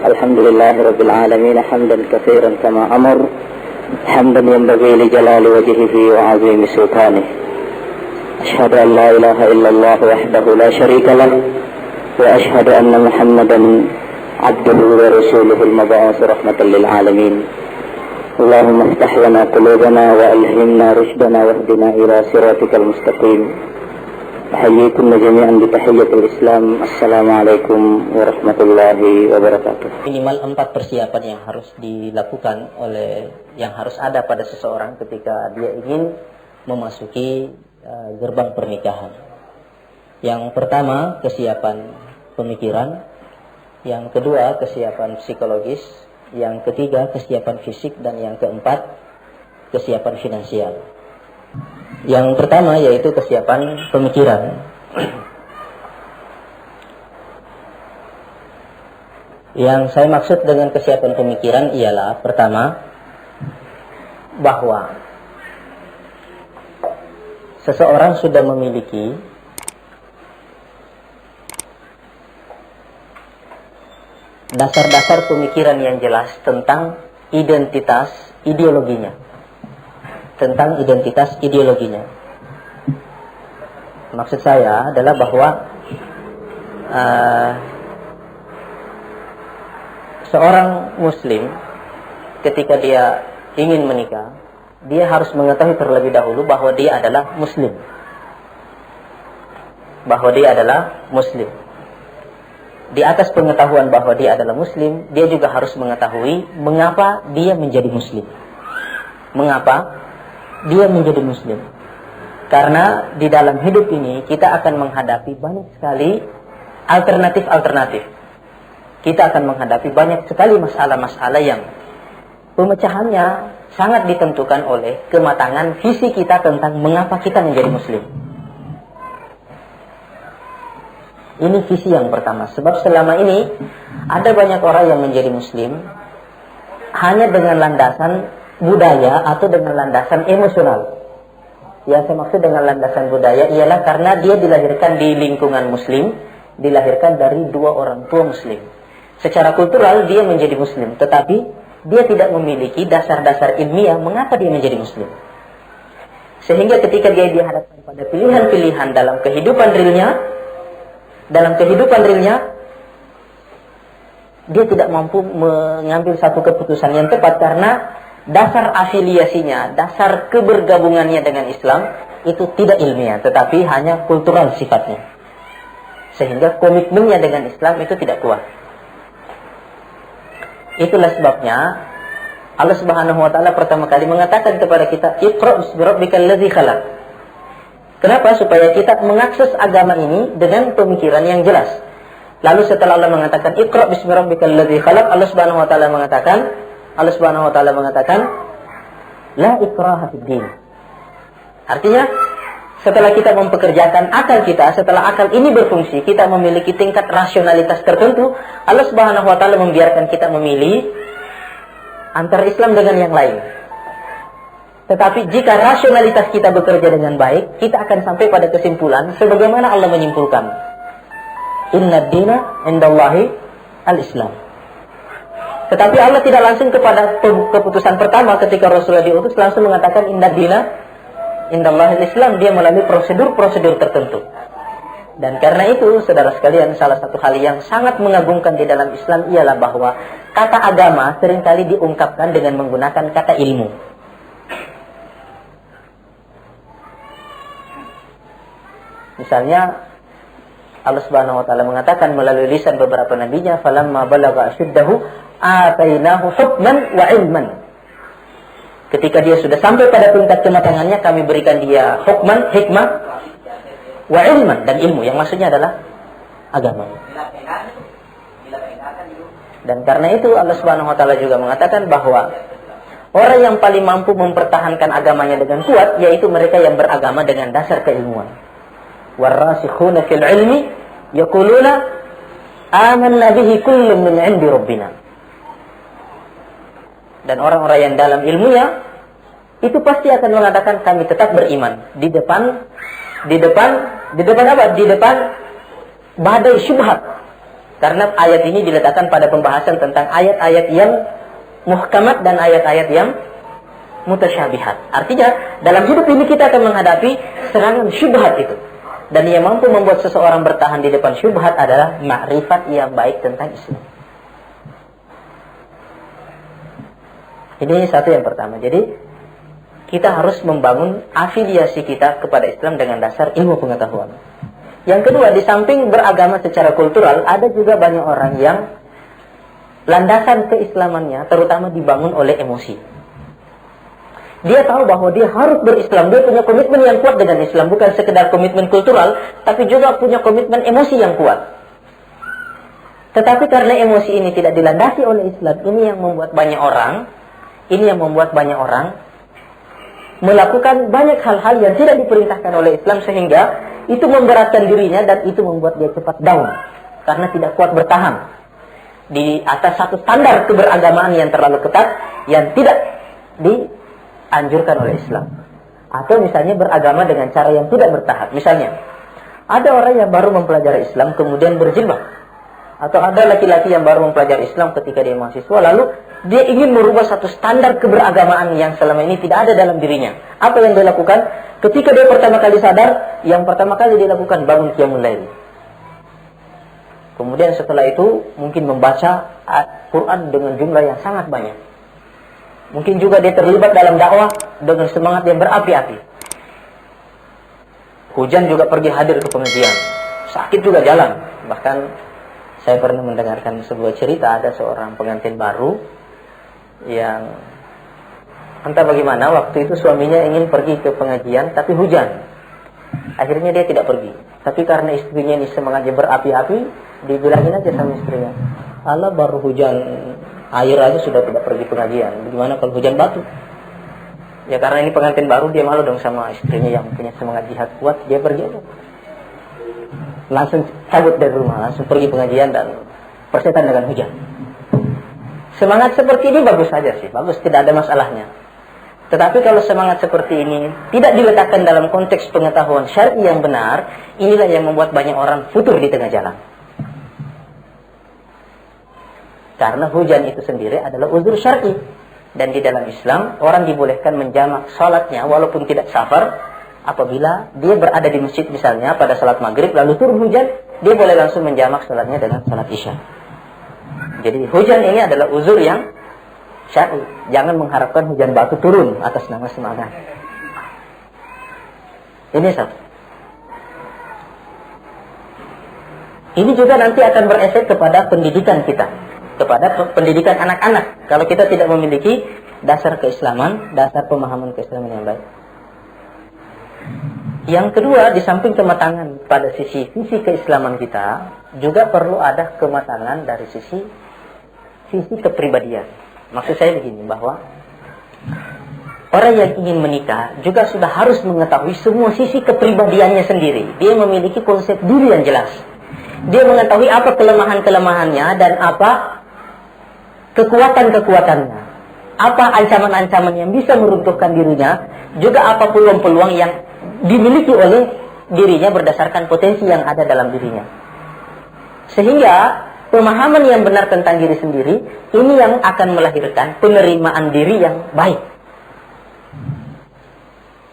الحمد لله رب العالمين حمدا كثيرا كما أمر حمدا ينبغي لجلال وجهه وعظيم سلطانه أشهد أن لا إله إلا الله وحده لا شريك له وأشهد أن محمدا عبده ورسوله المبعوث رحمة للعالمين اللهم افتح لنا قلوبنا وألهمنا رشدنا واهدنا إلى صراطك المستقيم أحييكم جميعا بتحية الإسلام السلام عليكم ورحمة الله وبركاته. Minimal 4 persiapan yang harus dilakukan yang harus ada pada seseorang ketika dia ingin memasuki gerbang pernikahan. Yang pertama, kesiapan pemikiran. Yang kedua, kesiapan psikologis. Yang ketiga, kesiapan fisik. Dan yang keempat, kesiapan finansial. Yang pertama yaitu kesiapan pemikiran. Yang saya maksud dengan kesiapan pemikiran ialah pertama, bahwa seseorang sudah memiliki dasar-dasar pemikiran yang jelas tentang identitas ideologinya. Maksud saya adalah bahwa seorang muslim ketika dia ingin menikah, dia harus mengetahui terlebih dahulu bahwa dia adalah muslim. Di atas pengetahuan bahwa dia adalah muslim, dia juga harus mengetahui mengapa dia menjadi muslim. Karena di dalam hidup ini kita akan menghadapi banyak sekali alternatif. Kita akan menghadapi banyak sekali masalah-masalah yang pemecahannya sangat ditentukan oleh kematangan visi kita tentang mengapa kita menjadi muslim. Ini visi yang pertama. Sebab selama ini ada banyak orang yang menjadi muslim hanya dengan landasan budaya atau dengan landasan emosional. Yang saya maksud dengan landasan budaya ialah karena dia dilahirkan di lingkungan muslim, dilahirkan dari 2 orang tua muslim. Secara kultural dia menjadi muslim, tetapi dia tidak memiliki dasar-dasar ilmiah mengapa dia menjadi muslim. Sehingga ketika dia dihadapkan pada pilihan-pilihan dalam kehidupan realnya, dia tidak mampu mengambil satu keputusan yang tepat karena dasar afiliasinya, dasar kebergabungannya dengan Islam itu tidak ilmiah, tetapi hanya kultural sifatnya. Sehingga komitmennya dengan Islam itu tidak kuat. Itulah sebabnya Allah Subhanahu wa taala pertama kali mengatakan kepada kita, "Iqra' bismi rabbikal ladzi khalaq." Kenapa? Supaya kita mengakses agama ini dengan pemikiran yang jelas. Lalu setelah Allah mengatakan, "Iqra' bismi rabbikal ladzi khalaq," Allah Subhanahu wa taala mengatakan, "La ikraha fid din." Artinya, setelah kita mempekerjakan akal kita, setelah akal ini berfungsi, kita memiliki tingkat rasionalitas tertentu, Allah Subhanahu wa taala membiarkan kita memilih antara Islam dengan yang lain. Tetapi jika rasionalitas kita bekerja dengan baik, kita akan sampai pada kesimpulan sebagaimana Allah menyimpulkan. Inna dina indallahi al-Islam. Tetapi Allah tidak langsung kepada keputusan pertama ketika Rasulullah diutus langsung mengatakan inna dina indallahi al-Islam. Dia melalui prosedur-prosedur tertentu. Dan karena itu, saudara sekalian, salah satu hal yang sangat mengagumkan di dalam Islam ialah bahwa kata agama seringkali diungkapkan dengan menggunakan kata ilmu. Misalnya Allah Subhanahu wa taala mengatakan melalui lisan beberapa nabinya, falamma balagha asyuddahu atainahu hukman wa ilman. Ketika dia sudah sampai pada tingkat kematangannya, kami berikan dia hukman, hikmah, wa ilman, dan ilmu yang maksudnya adalah agama. Dan karena itu Allah Subhanahu wa taala juga mengatakan bahwa orang yang paling mampu mempertahankan agamanya dengan kuat yaitu mereka yang beragama dengan dasar keilmuan. Warasikhuna fil ilmi yaquluna amanna bihi kullun min 'indi rabbina. Dan orang-orang yang dalam ilmunya itu pasti akan mengatakan kami tetap beriman di depan apa? Di depan badai syubhat. Karena ayat ini diletakkan pada pembahasan tentang ayat-ayat yang muhkamat dan ayat-ayat yang mutasyabihat. Artinya, dalam hidup ini kita akan menghadapi serangan syubhat itu. Dan yang mampu membuat seseorang bertahan di depan syubhat adalah makrifat yang baik tentang Islam. Ini satu yang pertama. Jadi, kita harus membangun afiliasi kita kepada Islam dengan dasar ilmu pengetahuan. Yang kedua, di samping beragama secara kultural, ada juga banyak orang yang landasan keislamannya terutama dibangun oleh emosi. Dia tahu bahwa dia harus berislam, dia punya komitmen yang kuat dengan Islam, bukan sekedar komitmen kultural, tapi juga punya komitmen emosi yang kuat. Tetapi karena emosi ini tidak dilandasi oleh Islam, ini yang membuat banyak orang melakukan banyak hal-hal yang tidak diperintahkan oleh Islam, sehingga itu memberatkan dirinya dan itu membuat dia cepat down karena tidak kuat bertahan di atas satu standar keberagamaan yang terlalu ketat yang tidak dianjurkan oleh Islam. Atau misalnya beragama dengan cara yang tidak bertahap. Misalnya, ada orang yang baru mempelajari Islam kemudian berjilbab, atau ada laki-laki yang baru mempelajari Islam ketika dia mahasiswa, lalu dia ingin merubah satu standar keberagamaan yang selama ini tidak ada dalam dirinya. Apa yang dia lakukan? Ketika dia pertama kali sadar, yang pertama kali dia lakukan bangun qiyamul lail. Kemudian setelah itu mungkin membaca Quran dengan jumlah yang sangat banyak. Mungkin juga dia terlibat dalam dakwah dengan semangat yang berapi-api. Hujan juga pergi hadir ke pengajian. Sakit juga jalan. Bahkan saya pernah mendengarkan sebuah cerita, ada seorang pengantin baru yang entah bagaimana waktu itu suaminya ingin pergi ke pengajian tapi hujan. Akhirnya dia tidak pergi. Tapi karena istrinya ini semangatnya berapi-api, dibilangin aja sama istrinya, "Allah, baru hujan air aja sudah tidak pergi pengajian. Bagaimana kalau hujan batu?" Ya karena ini pengantin baru, dia malu dong sama istrinya yang punya semangat jihad kuat. Dia pergi aja, langsung cabut dari rumah, langsung pergi pengajian dan persetan dengan hujan. Semangat seperti ini bagus saja sih, bagus, tidak ada masalahnya. Tetapi kalau semangat seperti ini tidak diletakkan dalam konteks pengetahuan syar'i yang benar, inilah yang membuat banyak orang futur di tengah jalan. Karena hujan itu sendiri adalah uzur syar'i. Dan di dalam Islam, orang dibolehkan menjamak salatnya walaupun tidak safar, apabila dia berada di masjid misalnya pada salat maghrib, lalu turun hujan, dia boleh langsung menjamak salatnya dengan salat isya. Jadi hujan ini adalah uzur yang syar'i. Jangan mengharapkan hujan batu turun atas nama semangat. Ini satu. Ini juga nanti akan berefek kepada pendidikan kita, kepada pendidikan anak-anak. Kalau kita tidak memiliki dasar keislaman, dasar pemahaman keislaman yang baik. Yang kedua, di samping kematangan pada sisi keislaman kita, juga perlu ada kematangan dari sisi kepribadian. Maksud saya begini, bahwa orang yang ingin menikah juga sudah harus mengetahui semua sisi kepribadiannya sendiri. Dia memiliki konsep diri yang jelas. Dia mengetahui apa kelemahan-kelemahannya dan apa kekuatan-kekuatannya. Apa ancaman-ancaman yang bisa meruntuhkan dirinya, juga apa peluang-peluang yang dimiliki oleh dirinya berdasarkan potensi yang ada dalam dirinya. Sehingga pemahaman yang benar tentang diri sendiri, ini yang akan melahirkan penerimaan diri yang baik.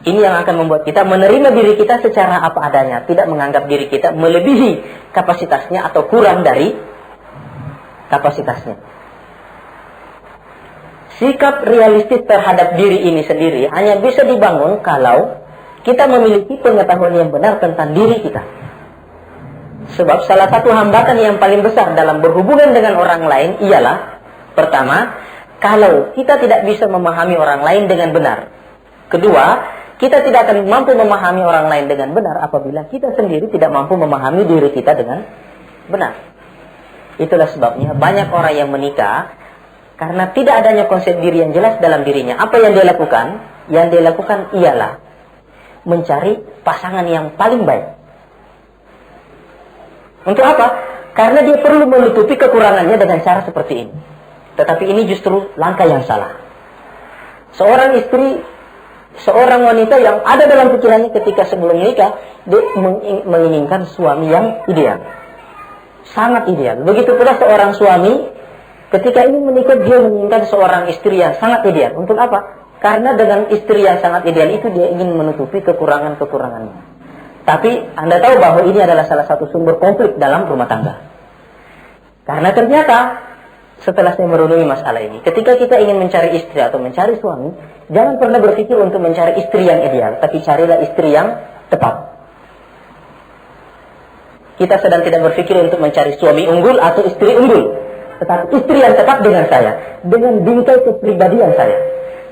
Ini yang akan membuat kita menerima diri kita secara apa adanya, tidak menganggap diri kita melebihi kapasitasnya atau kurang dari kapasitasnya. Sikap realistis terhadap diri ini sendiri hanya bisa dibangun kalau kita memiliki pengetahuan yang benar tentang diri kita. Sebab salah satu hambatan yang paling besar dalam berhubungan dengan orang lain ialah, pertama, kalau kita tidak bisa memahami orang lain dengan benar. Kedua, kita tidak akan mampu memahami orang lain dengan benar apabila kita sendiri tidak mampu memahami diri kita dengan benar. Itulah sebabnya banyak orang yang menikah karena tidak adanya konsep diri yang jelas dalam dirinya. Apa yang dia lakukan? Yang dia lakukan ialah mencari pasangan yang paling baik. Untuk apa? Karena dia perlu menutupi kekurangannya dengan cara seperti ini. Tetapi ini justru langkah yang salah. Seorang istri, seorang wanita yang ada dalam pikirannya ketika sebelum menikah, dia menginginkan suami yang ideal. sangat ideal. Begitu pula seorang suami ketika ingin menikah, dia menginginkan seorang istri yang sangat ideal. Untuk apa? Karena dengan istri yang sangat ideal itu dia ingin menutupi kekurangan-kekurangannya. Tapi Anda tahu bahwa ini adalah salah satu sumber konflik dalam rumah tangga. Karena ternyata setelah saya merenungi masalah ini, ketika kita ingin mencari istri atau mencari suami, jangan pernah berpikir untuk mencari istri yang ideal, tapi carilah istri yang tepat. Kita sedang tidak berpikir untuk mencari suami unggul atau istri unggul, tetapi istri yang tepat dengan saya, dengan bingkai kepribadian saya.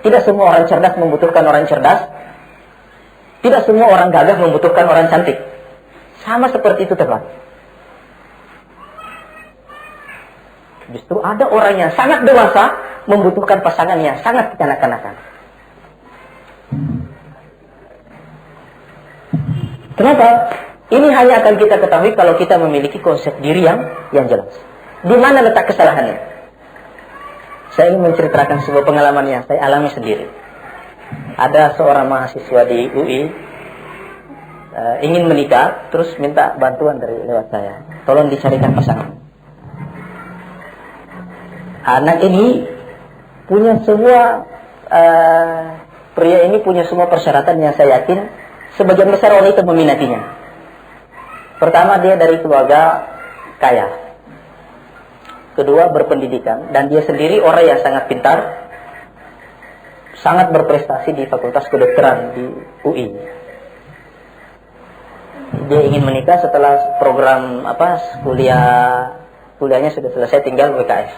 Tidak semua orang cerdas membutuhkan orang cerdas. Tidak semua orang gagah membutuhkan orang cantik. Sama seperti itu teman. Justru ada orang yang sangat dewasa membutuhkan pasangan yang sangat kekanak-kanakan. Kenapa? Ini hanya akan kita ketahui kalau kita memiliki konsep diri yang jelas. Di mana letak kesalahannya? Saya ingin menceritakan sebuah pengalaman yang saya alami sendiri. Ada seorang mahasiswa di UI ingin menikah, terus minta bantuan dari lewat saya. Tolong dicarikan pasangan. Anak ini punya semua pria ini punya semua persyaratan yang saya yakin sebagian besar wanita meminatinya. Pertama, dia dari keluarga kaya. Kedua, berpendidikan. Dan dia sendiri orang yang sangat pintar, sangat berprestasi di Fakultas Kedokteran di UI. Dia ingin menikah setelah program kuliahnya sudah selesai, tinggal WKS.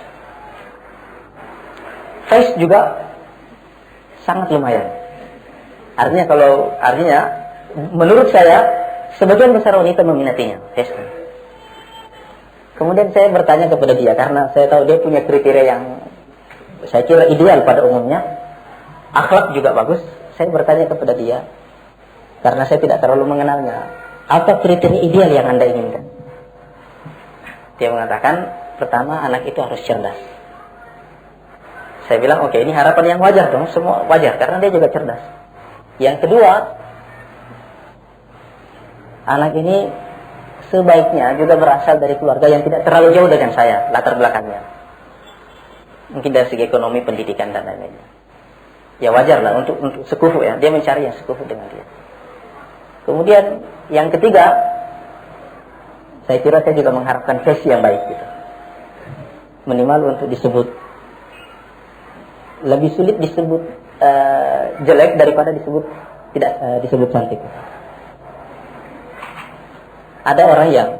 Face juga sangat lumayan. Artinya menurut saya sebagian besar wanita meminatinya. Kemudian saya bertanya kepada dia, karena saya tahu dia punya kriteria yang saya kira ideal pada umumnya. Akhlak juga bagus. Saya bertanya kepada dia, karena saya tidak terlalu mengenalnya, apa kriteria ideal yang Anda inginkan? Dia mengatakan, pertama, anak itu harus cerdas. Saya bilang, oke, ini harapan yang wajar dong, semua wajar, karena dia juga cerdas. Yang kedua, anak ini sebaiknya juga berasal dari keluarga yang tidak terlalu jauh dengan saya, latar belakangnya. Mungkin dari segi ekonomi, pendidikan, dan lain-lainnya. Ya wajar lah untuk sekufu ya, dia mencari yang sekufu dengan dia. Kemudian yang ketiga, saya kira saya juga mengharapkan face yang baik gitu. Minimal untuk disebut, lebih sulit disebut jelek daripada tidak disebut cantik. Ada orang yang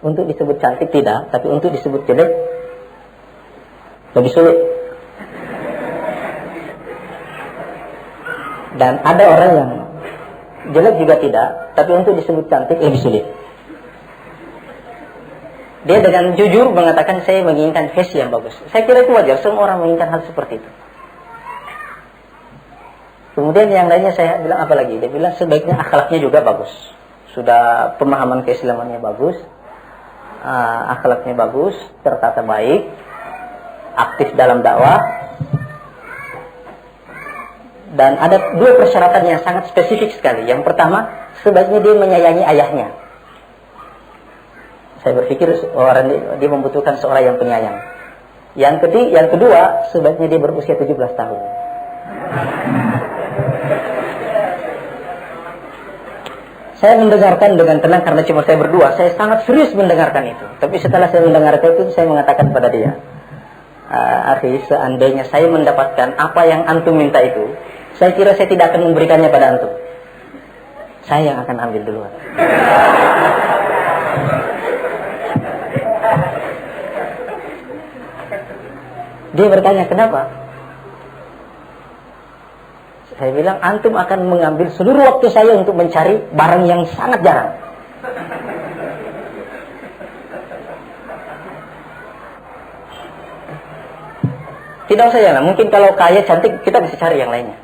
untuk disebut cantik tidak, tapi untuk disebut jelek lebih sulit. Dan ada orang yang jelek juga tidak, tapi untuk disebut cantik lebih sulit. Dia dengan jujur mengatakan, saya menginginkan face yang bagus. Saya kira itu wajar, semua orang menginginkan hal seperti itu. Kemudian yang lainnya saya bilang apa lagi? Dia bilang sebaiknya akhlaknya juga bagus. Sudah pemahaman keislamannya bagus, akhlaknya bagus, tertata baik, aktif dalam dakwah. Dan ada dua persyaratan yang sangat spesifik sekali. Yang pertama, sebaiknya dia menyayangi ayahnya. Saya berpikir dia membutuhkan seorang yang penyayang. Yang kedua, sebaiknya dia berusia 17 tahun. Saya mendengarkan dengan tenang karena cuma saya berdua. Saya sangat serius mendengarkan itu. Tapi setelah saya mendengarkan itu, saya mengatakan pada dia, akhi, seandainya saya mendapatkan apa yang antum minta itu, saya kira saya tidak akan memberikannya pada antum. Saya yang akan ambil duluan. Dia bertanya, kenapa? Saya bilang, antum akan mengambil seluruh waktu saya untuk mencari barang yang sangat jarang. Tidak usah ya, mungkin kalau kaya cantik kita bisa cari yang lainnya.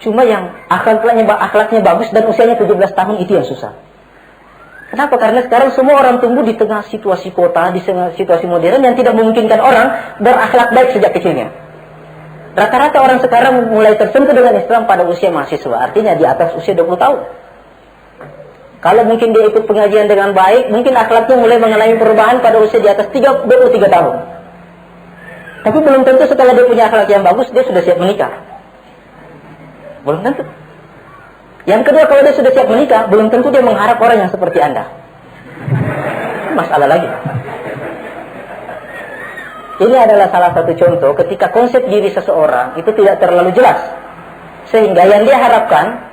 Cuma yang akhlaknya bagus dan usianya 17 tahun itu yang susah. Kenapa? Karena sekarang semua orang tumbuh di tengah situasi kota, di tengah situasi modern yang tidak memungkinkan orang berakhlak baik sejak kecilnya. Rata-rata orang sekarang mulai tersentuh dengan Islam pada usia mahasiswa, artinya di atas usia 20 tahun. Kalau mungkin dia ikut pengajian dengan baik, mungkin akhlaknya mulai mengalami perubahan pada usia di atas 23 tahun. Tapi belum tentu setelah dia punya akhlak yang bagus, dia sudah siap menikah. Belum tentu. Yang kedua, kalau dia sudah siap menikah, belum tentu dia mengharap orang yang seperti Anda. Masalah lagi. Ini adalah salah satu contoh ketika konsep diri seseorang itu tidak terlalu jelas. Sehingga yang dia harapkan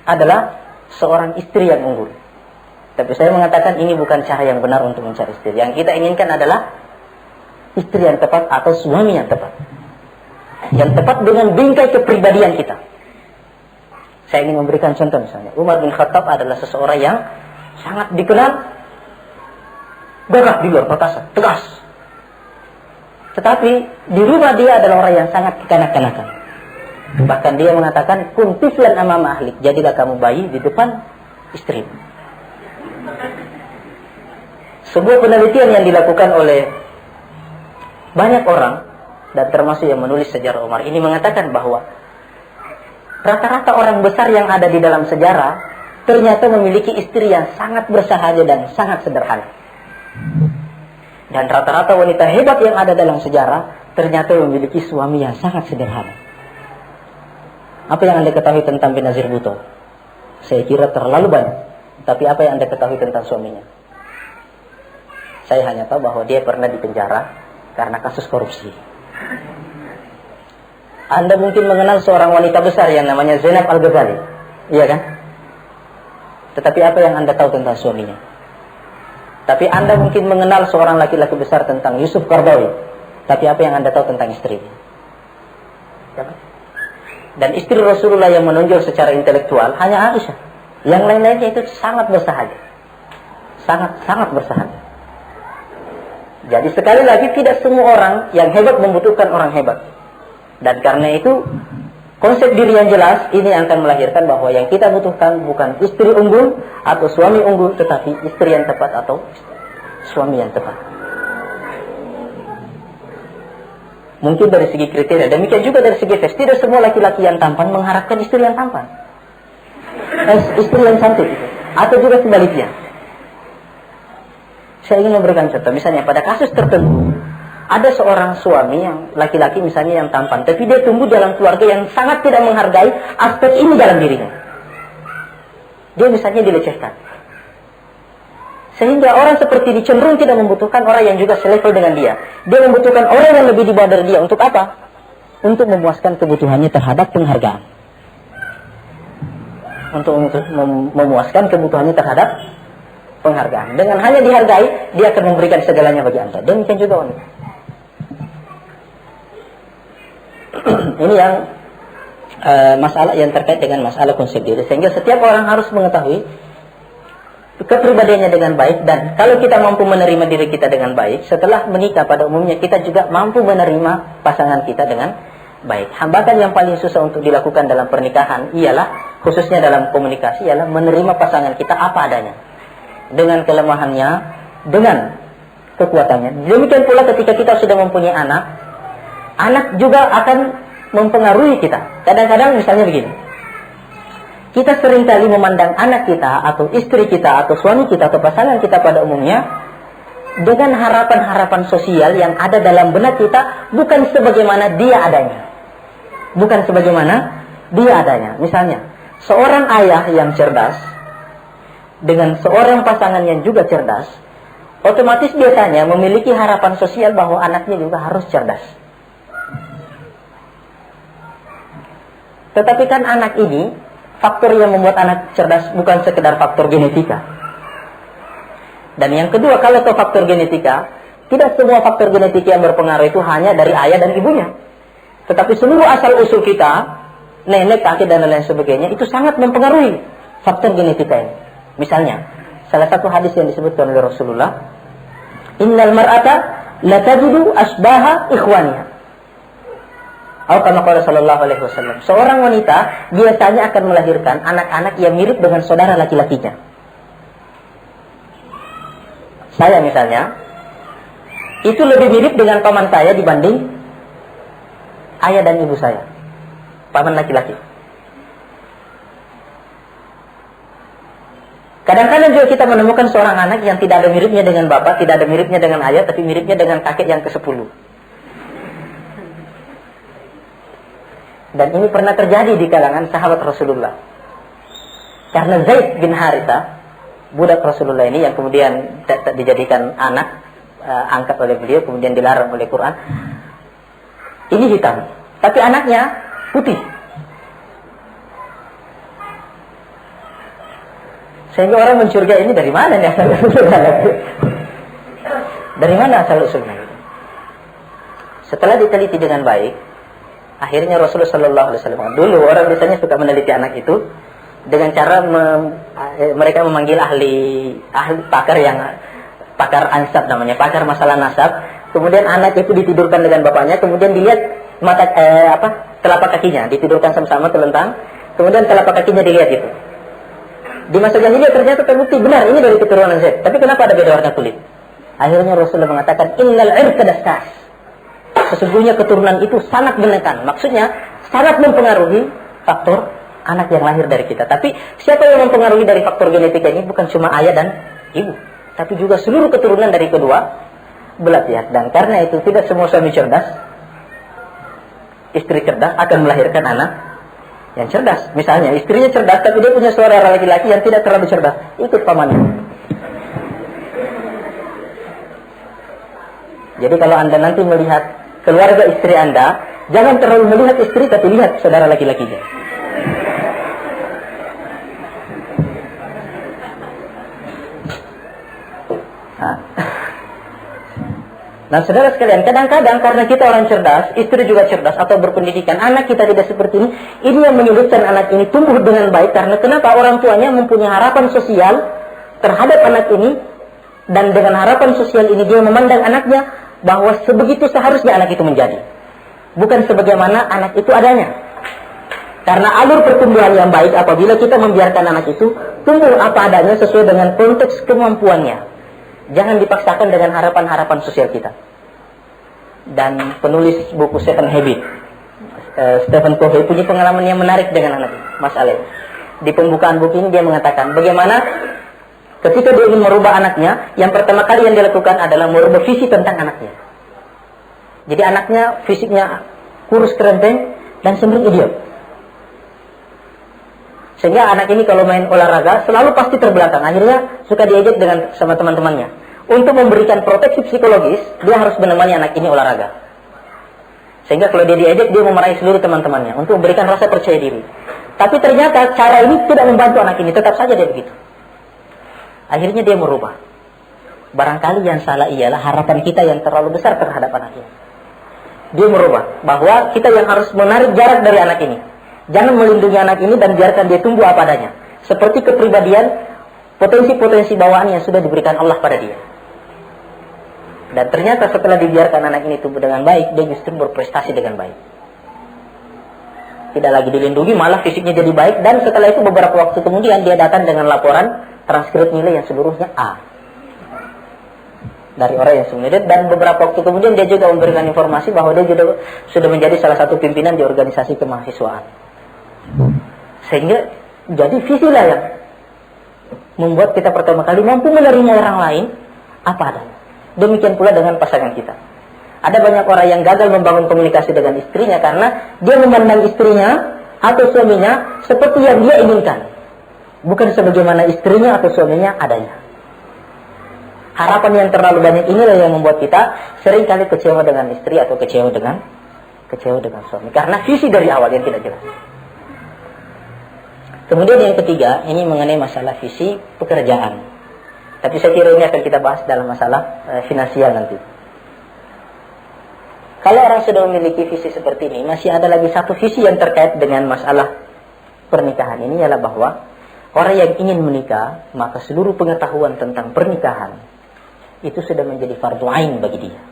adalah seorang istri yang unggul. Tapi saya mengatakan ini bukan cara yang benar untuk mencari istri. Yang kita inginkan adalah istri yang tepat atau suami yang tepat. Yang tepat dengan bingkai kepribadian kita. Saya ingin memberikan contoh misalnya. Umar bin Khattab adalah seseorang yang sangat dikenal gagah di luar, perkasa, tegas. Tetapi di rumah dia adalah orang yang sangat kekanak-kanakan. Bahkan dia mengatakan, kun tiflan amama ahlik, jadilah kamu bayi di depan istri. Sebuah penelitian yang dilakukan oleh banyak orang, dan termasuk yang menulis sejarah Umar ini, mengatakan bahwa rata-rata orang besar yang ada di dalam sejarah ternyata memiliki istri yang sangat bersahaja dan sangat sederhana. Dan rata-rata wanita hebat yang ada dalam sejarah ternyata memiliki suami yang sangat sederhana. Apa yang Anda ketahui tentang Benazir Bhutto? Saya kira terlalu banyak. Tapi apa yang Anda ketahui tentang suaminya? Saya hanya tahu bahwa dia pernah dipenjara karena kasus korupsi. Anda mungkin mengenal seorang wanita besar yang namanya Zainab Al-Ghazali. Iya kan? Tetapi apa yang Anda tahu tentang suaminya? Tapi Anda mungkin mengenal seorang laki-laki besar tentang Yusuf Qaradawi. Tapi apa yang Anda tahu tentang istrinya? Ya kan? Dan istri Rasulullah yang menonjol secara intelektual hanya Aisyah. Yang lain-lainnya itu sangat bersahaja. Sangat bersahaja. Jadi sekali lagi tidak semua orang yang hebat membutuhkan orang hebat. Dan karena itu konsep diri yang jelas ini akan melahirkan bahwa yang kita butuhkan bukan istri unggul atau suami unggul, tetapi istri yang tepat atau suami yang tepat. Mungkin dari segi kriteria, demikian juga dari segi tes. Tidak semua laki-laki yang tampan mengharapkan istri yang tampan, istri yang cantik, atau juga sebaliknya. Saya ingin memberikan contoh, misalnya pada kasus tertentu, ada seorang suami yang laki-laki misalnya yang tampan, tapi dia tumbuh dalam keluarga yang sangat tidak menghargai aspek ini dalam dirinya. Dia misalnya dilecehkan. Sehingga orang seperti ini cenderung tidak membutuhkan orang yang juga selevel dengan dia. Dia membutuhkan orang yang lebih di bawah dari dia. Untuk apa? Untuk memuaskan kebutuhannya terhadap penghargaan. Untuk memuaskan kebutuhannya terhadap penghargaan. Dengan hanya dihargai, dia akan memberikan segalanya bagi Anda. Demikian juga wanita. Ini yang masalah yang terkait dengan masalah konsep diri. Sehingga setiap orang harus mengetahui kepribadiannya dengan baik, dan kalau kita mampu menerima diri kita dengan baik, setelah menikah pada umumnya kita juga mampu menerima pasangan kita dengan baik. Hambatan yang paling susah untuk dilakukan dalam pernikahan ialah, khususnya dalam komunikasi, ialah menerima pasangan kita apa adanya, dengan kelemahannya, dengan kekuatannya. Demikian pula ketika kita sudah mempunyai anak, anak juga akan mempengaruhi kita. Kadang-kadang misalnya begini, kita seringkali memandang anak kita atau istri kita atau suami kita atau pasangan kita pada umumnya dengan harapan-harapan sosial yang ada dalam benak kita bukan sebagaimana dia adanya. Bukan sebagaimana dia adanya. Misalnya, seorang ayah yang cerdas dengan seorang pasangan yang juga cerdas, otomatis biasanya memiliki harapan sosial bahwa anaknya juga harus cerdas. Tetapi kan anak ini, faktor yang membuat anak cerdas bukan sekedar faktor genetika. Dan yang kedua, kalau itu faktor genetika, tidak semua faktor genetika yang berpengaruh itu hanya dari ayah dan ibunya. Tetapi seluruh asal-usul kita, nenek, kakek, dan lain sebagainya, itu sangat mempengaruhi faktor genetika ini. Misalnya, salah satu hadis yang disebutkan oleh Rasulullah, innal mar'ata la tajidu asbaha ikhwaniha. Kama qala sallallahu alaihi wasallam. Seorang wanita biasanya akan melahirkan anak-anak yang mirip dengan saudara laki-lakinya. Saya misalnya, itu lebih mirip dengan paman saya dibanding ayah dan ibu saya. Paman laki-laki. Kadang-kadang juga kita menemukan seorang anak yang tidak ada miripnya dengan bapak, tidak ada miripnya dengan ayah, tapi miripnya dengan kakek yang ke-10. Dan ini pernah terjadi di kalangan sahabat Rasulullah. Karena Zaid bin Haritha, budak Rasulullah ini yang kemudian dijadikan anak, angkat oleh beliau, kemudian dilarang oleh Quran. Ini hitam, tapi anaknya putih. Sehingga orang mencurigai, ini dari mana nih asal-usulnya? Dari mana asal-usulnya? Setelah diteliti dengan baik, akhirnya Rasulullah SAW, dulu orang biasanya suka meneliti anak itu dengan cara mereka memanggil ahli pakar ansab namanya, pakar masalah nasab. Kemudian anak itu ditidurkan dengan bapaknya, kemudian dilihat telapak kakinya, ditidurkan sama-sama telentang, kemudian telapak kakinya dilihat itu. Di masa jahiliyah ternyata terbukti benar ini dari keturunan Zaid. Tapi kenapa ada beda warna kulit? Akhirnya Rasulullah mengatakan innal irqa dassas. Sesungguhnya keturunan itu sangat menekan. Maksudnya sangat mempengaruhi faktor anak yang lahir dari kita. Tapi siapa yang mempengaruhi dari faktor genetika ini? Bukan cuma ayah dan ibu, tapi juga seluruh keturunan dari kedua belah pihak. Dan karena itu tidak semua suami cerdas, istri cerdas akan melahirkan anak yang cerdas. Misalnya istrinya cerdas tapi dia punya saudara laki-laki yang tidak terlalu cerdas, ikut pamannya. Jadi kalau Anda nanti melihat keluarga istri Anda, jangan terlalu melihat istri tapi lihat saudara laki-lakinya. Nah, saudara sekalian, kadang-kadang karena kita orang cerdas, istri juga cerdas atau berpendidikan, anak kita tidak seperti ini yang menyulitkan anak ini tumbuh dengan baik. Karena kenapa? Orang tuanya mempunyai harapan sosial terhadap anak ini, dan dengan harapan sosial ini dia memandang anaknya bahwa sebegitu seharusnya anak itu menjadi, bukan sebagaimana anak itu adanya. Karena alur pertumbuhan yang baik apabila kita membiarkan anak itu tumbuh apa adanya sesuai dengan konteks kemampuannya. Jangan dipaksakan dengan harapan-harapan sosial kita. Dan penulis buku Seven Habits, Stephen Covey, punya pengalaman yang menarik dengan anak ini, Mas Ale. Di pembukaan buku ini dia mengatakan bagaimana ketika dia ingin merubah anaknya, yang pertama kali yang dilakukan adalah merubah visi tentang anaknya. Jadi anaknya fisiknya kurus kerenteng dan cenderung idiot. Sehingga anak ini kalau main olahraga selalu pasti terbelakang. Akhirnya suka diejek sama teman-temannya. Untuk memberikan proteksi psikologis, dia harus menemani anak ini olahraga. Sehingga kalau dia diejek, dia memarahi seluruh teman-temannya untuk memberikan rasa percaya diri. Tapi ternyata cara ini tidak membantu anak ini, tetap saja dia begitu. Akhirnya dia merubah. Barangkali yang salah ialah harapan kita yang terlalu besar terhadap anak ini. Dia merubah bahwa kita yang harus menarik jarak dari anak ini. Jangan melindungi anak ini dan biarkan dia tumbuh apa adanya. Seperti kepribadian, potensi-potensi bawaan yang sudah diberikan Allah pada dia. Dan ternyata setelah dibiarkan anak ini tumbuh dengan baik, dia justru berprestasi dengan baik. Tidak lagi dilindungi, malah fisiknya jadi baik. Dan setelah itu beberapa waktu kemudian dia datang dengan laporan transkrip nilai yang seluruhnya A. Dari orang yang sebenarnya. Dan beberapa waktu kemudian dia juga memberikan informasi bahwa dia juga sudah menjadi salah satu pimpinan di organisasi kemahasiswaan. Sehingga jadi visilah yang membuat kita pertama kali mampu menerima orang lain apa adanya. Demikian pula dengan pasangan kita. Ada banyak orang yang gagal membangun komunikasi dengan istrinya karena dia memandang istrinya atau suaminya seperti yang dia inginkan, bukan sebagaimana istrinya atau suaminya adanya. Harapan yang terlalu banyak inilah yang membuat kita seringkali kecewa dengan istri atau kecewa dengan suami karena visi dari awal yang tidak jelas. Kemudian yang ketiga, ini mengenai masalah visi pekerjaan. Tapi saya kira ini akan kita bahas dalam masalah finansial nanti. Kalau orang sudah memiliki visi seperti ini, masih ada lagi satu visi yang terkait dengan masalah pernikahan ini, ialah bahwa orang yang ingin menikah, maka seluruh pengetahuan tentang pernikahan itu sudah menjadi fardu ain bagi dia.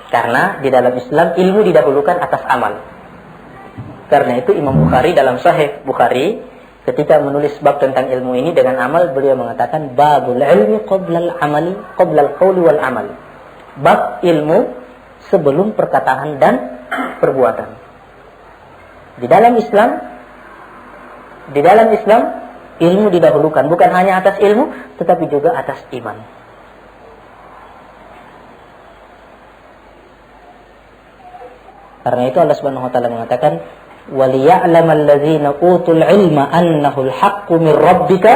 Karena di dalam Islam ilmu didahulukan atas amal. Karena itu Imam Bukhari dalam Sahih Bukhari ketika menulis bab tentang ilmu ini dengan amal, beliau mengatakan babul ilmi qoblal amali qoblal qawli wal amal. Bab ilmu sebelum perkataan dan perbuatan. Di dalam Islam Ilmu didahulukan, bukan hanya atas ilmu, tetapi juga atas iman. Karena itu Allah Subhanahu wa taala mengatakan, "Waliya'lamal ladzina utul ilma annahu al-haqqu min rabbika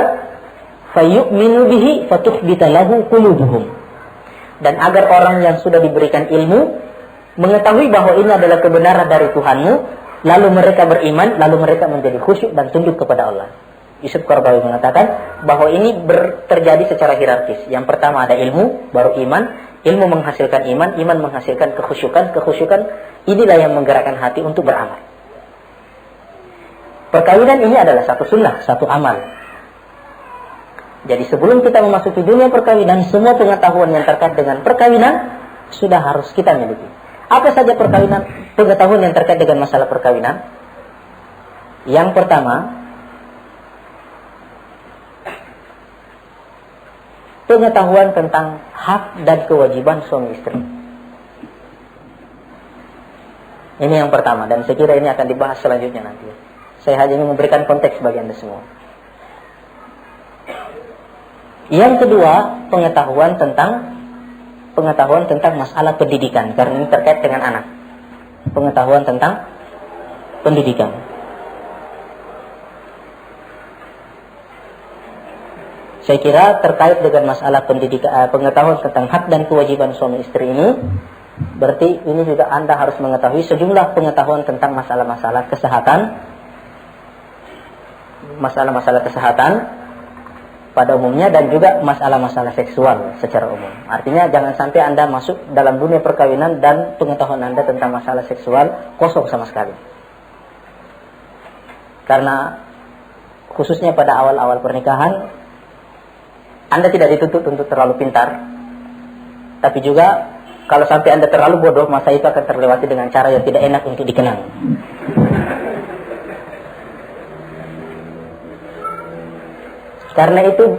fayu'minu bihi fatukhbita lahu qulubuhum." Dan agar orang yang sudah diberikan ilmu mengetahui bahwa ini adalah kebenaran dari Tuhanmu, lalu mereka beriman, lalu mereka menjadi khusyuk dan tunduk kepada Allah. Yusuf Qaradawi mengatakan bahwa ini terjadi secara hierarkis. Yang pertama ada ilmu, baru iman. Ilmu menghasilkan iman, iman menghasilkan kekhusyukan. Kekhusyukan inilah yang menggerakkan hati untuk beramal. Perkawinan ini adalah satu sunnah, satu amal. Jadi sebelum kita memasuki dunia perkawinan, semua pengetahuan yang terkait dengan perkawinan sudah harus kita miliki. Apa saja pengetahuan yang terkait dengan masalah perkawinan? Yang pertama, pengetahuan tentang hak dan kewajiban suami istri. Ini yang pertama, dan saya kira ini akan dibahas selanjutnya nanti. Saya hanya ingin memberikan konteks bagi Anda semua. Yang kedua, pengetahuan tentang masalah pendidikan, karena ini terkait dengan anak. Pengetahuan tentang pendidikan. Saya kira terkait dengan masalah pendidikan, pengetahuan tentang hak dan kewajiban suami istri ini, berarti ini juga Anda harus mengetahui sejumlah pengetahuan tentang masalah-masalah kesehatan, masalah-masalah kesehatan pada umumnya, dan juga masalah-masalah seksual secara umum. Artinya jangan sampai Anda masuk dalam dunia perkawinan dan pengetahuan Anda tentang masalah seksual kosong sama sekali. Karena khususnya pada awal-awal pernikahan, Anda tidak dituntut untuk terlalu pintar, tapi juga kalau sampai Anda terlalu bodoh, masa itu akan terlewati dengan cara yang tidak enak untuk dikenang. Karena itu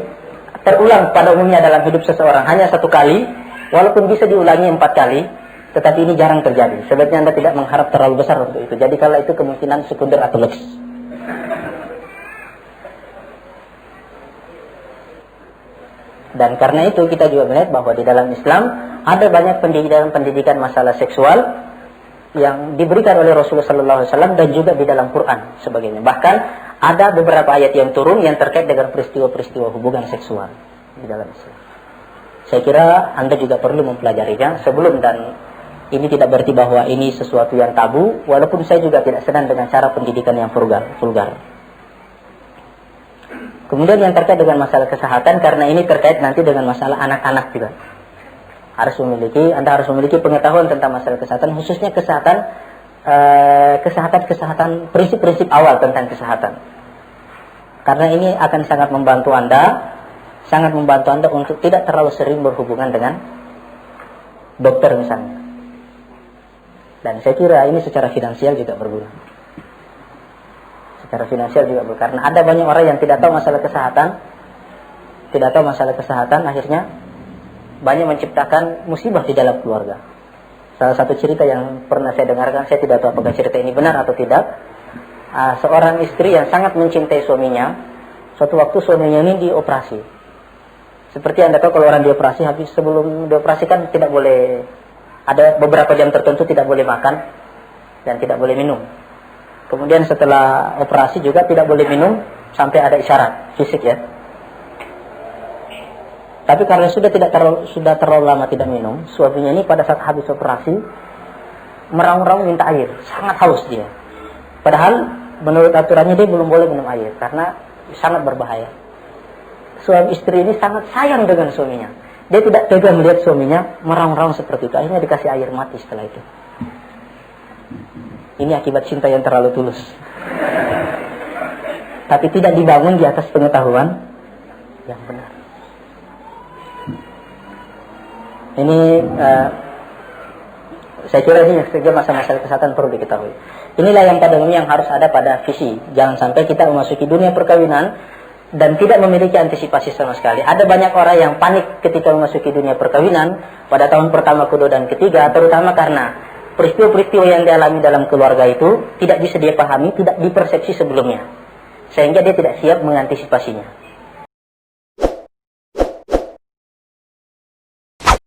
terulang pada umumnya dalam hidup seseorang hanya satu kali, walaupun bisa diulangi 4 kali, tetapi ini jarang terjadi. Sebaiknya Anda tidak mengharap terlalu besar untuk itu. Jadi kalau itu kemungkinan sekunder atau leks. Dan karena itu kita juga melihat bahwa di dalam Islam ada banyak pendidikan masalah seksual yang diberikan oleh Rasulullah SAW dan juga di dalam Quran sebagainya. Bahkan ada beberapa ayat yang turun yang terkait dengan peristiwa-peristiwa hubungan seksual di dalam Islam. Saya kira Anda juga perlu mempelajarinya sebelum, dan ini tidak berarti bahwa ini sesuatu yang tabu, walaupun saya juga tidak senang dengan cara pendidikan yang vulgar. Kemudian yang terkait dengan masalah kesehatan, karena ini terkait nanti dengan masalah anak-anak juga. Anda harus memiliki pengetahuan tentang masalah kesehatan, khususnya kesehatan, prinsip-prinsip awal tentang kesehatan. Karena ini akan sangat membantu Anda untuk tidak terlalu sering berhubungan dengan dokter misalnya. Dan saya kira ini secara finansial juga berguna. Secara finansial juga karena ada banyak orang yang tidak tahu masalah kesehatan, akhirnya banyak menciptakan musibah di dalam keluarga. Salah satu cerita yang pernah saya dengarkan, saya tidak tahu apakah cerita ini benar atau tidak. Seorang istri yang sangat mencintai suaminya, suatu waktu suaminya ini dioperasi. Seperti Anda tahu kalau orang dioperasi, habis sebelum dioperasikan tidak boleh, ada beberapa jam tertentu tidak boleh makan dan tidak boleh minum. Kemudian setelah operasi juga tidak boleh minum sampai ada isyarat fisik ya. Tapi karena sudah terlalu lama tidak minum, suaminya ini pada saat habis operasi meraung-raung minta air, sangat haus dia. Padahal menurut aturannya dia belum boleh minum air karena sangat berbahaya. Suami istri ini sangat sayang dengan suaminya. Dia tidak tega melihat suaminya meraung-raung seperti itu. Akhirnya dikasih air, mati setelah itu. Ini akibat cinta yang terlalu tulus. Tapi tidak dibangun di atas pengetahuan yang benar. Ini saya kira ini saja masalah kesehatan perlu diketahui. Inilah yang pada umumnya yang harus ada pada visi. Jangan sampai kita memasuki dunia perkawinan dan tidak memiliki antisipasi sama sekali. Ada banyak orang yang panik ketika memasuki dunia perkawinan pada tahun pertama, kedua, dan ketiga, terutama karena peristiwa-peristiwa yang dialami dalam keluarga itu tidak bisa dia pahami, tidak dipersepsi sebelumnya. sehingga dia tidak siap mengantisipasinya.